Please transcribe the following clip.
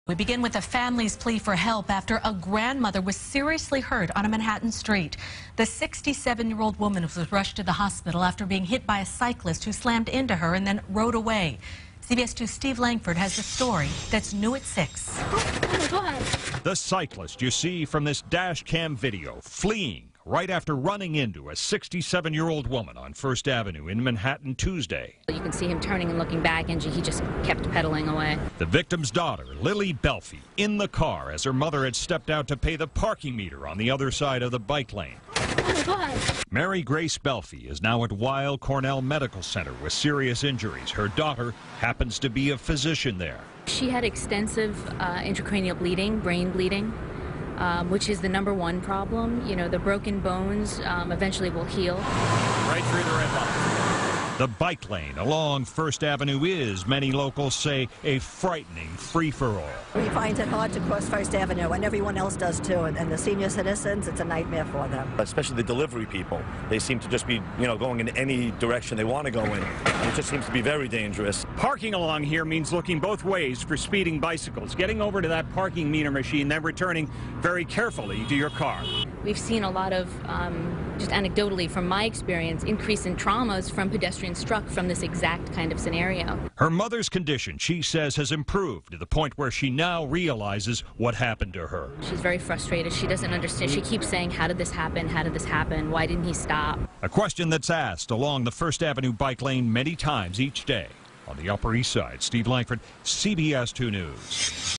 We begin with a family's plea for help after a grandmother was seriously hurt on a Manhattan street. The 67-year-old woman was rushed to the hospital after being hit by a cyclist who slammed into her and then rode away. CBS 2's Steve Langford has the story that's new at 6. Go ahead. The cyclist you see from this dash cam video fleeing right after running into a 67-year-old woman on First Avenue in Manhattan Tuesday. You can see him turning and looking back, and he just kept pedaling away. The victim's daughter, Lily Belfie, in the car as her mother had stepped out to pay the parking meter on the other side of the bike lane. Go ahead. Mary Grace Belfie is now at Weill Cornell Medical Center with serious injuries. Her daughter happens to be a physician there. She had extensive intracranial bleeding, brain bleeding, which is the #1 problem. You know, the broken bones eventually will heal. Right through the red line. The bike lane along First Avenue is, many locals say, a frightening free-for-all. We find it hard to cross First Avenue, and everyone else does too. And the senior citizens, it's a nightmare for them. Especially the delivery people. They seem to just be, going in any direction they want to go in. And it just seems to be very dangerous. Parking along here means looking both ways for speeding bicycles, getting over to that parking meter machine, then returning very carefully to your car. We've seen a lot of, just anecdotally from my experience, increase in traumas from pedestrians struck from this exact kind of scenario. Her mother's condition, she says, has improved to the point where she now realizes what happened to her. She's very frustrated. She doesn't understand. She keeps saying, how did this happen? How did this happen? Why didn't he stop? A question that's asked along the First Avenue bike lane many times each day. On the Upper East Side, Steve Langford, CBS 2 News.